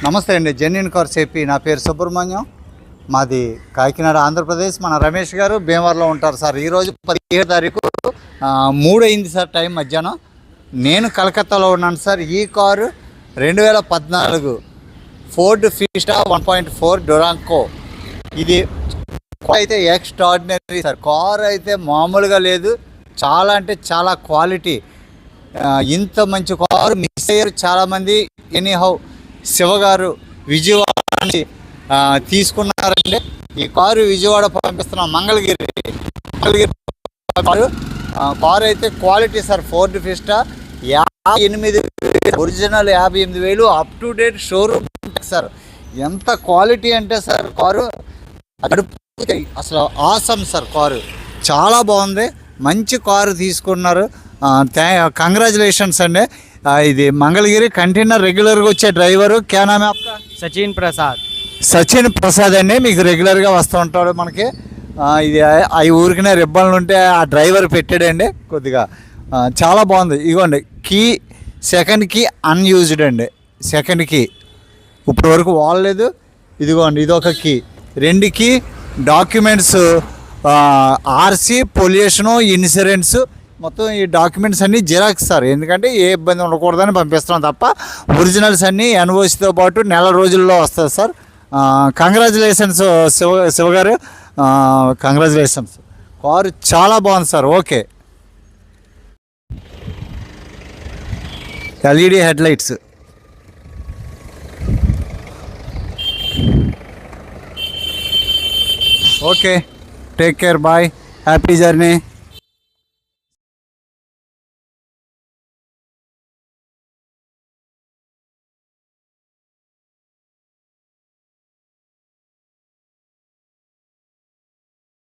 నమస్తే అండి, genuine cars AP. నా పేరు సుబ్రహ్మణ్యం, మాది కాకినాడ ఆంధ్రప్రదేశ్. మన రమేష్ గారు భీమవరంలో ఉంటారు సార్. ఈరోజు 17 తారీఖు 3 అయింది సార్, టైం మధ్యాహ్నం. నేను కలకత్తాలో ఉన్నాను సార్. ఈ కారు 2014 ఫోర్డ్ ఫిస్టా 1.4 డొరాంకో. ఇది అయితే ఎక్స్ట్రాడినరీ సార్. కారు అయితే మామూలుగా లేదు, చాలా అంటే చాలా క్వాలిటీ. ఇంత మంచి కారు మిస్ అయ్యారు చాలామంది. ఎనీహౌ శివ గారు విజయవాడ నుంచి తీసుకున్నారండి. ఈ కారు విజయవాడ పంపిస్తున్నాం, మంగళగిరి కారు అయితే quality sir. Ford ఫిస్టా 58,000 original, 58,000 up to date showroom sir. ఎంత క్వాలిటీ అంటే సార్ కారు అసలు ఆసమ్ సార్. కారు చాలా బాగుంది, మంచి కారు తీసుకున్నారు. కంగ్రాచులేషన్స్ అండి. ఇది మంగళగిరి కంటైనర్ రెగ్యులర్గా వచ్చే డ్రైవరు. క్యా నామే ఆప్కా? సచిన్ ప్రసాద్ అండి. మీకు రెగ్యులర్గా వస్తూ ఉంటాడు మనకి. ఇది అవి ఊరికనే రిబ్బన్లు ఉంటే ఆ డ్రైవర్ పెట్టాడండి. కొద్దిగా చాలా బాగుంది. ఇదిగోండి కీ, సెకండ్ కీ అన్యూజ్డ్ అండి. సెకండ్ కీ ఇప్పటి వరకు వాడలేదు. ఇదిగోండి ఇదొక key. 2 key documents, RC, pollution, insurance, మొత్తం ఈ డాక్యుమెంట్స్ అన్నీ జిరాక్స్ సార్. ఎందుకంటే ఏ ఇబ్బంది ఉండకూడదని పంపిస్తున్నాం తప్ప ఒరిజినల్స్ అన్నీ ఎన్ఓసితో పాటు నెల రోజుల్లో వస్తుంది సార్. కంగ్రాచులేషన్స్ శివగారు, కంగ్రాచులేషన్స్. కారు చాలా బాగుంది sir. Okay. LED headlights. Okay, take care, bye, happy journey.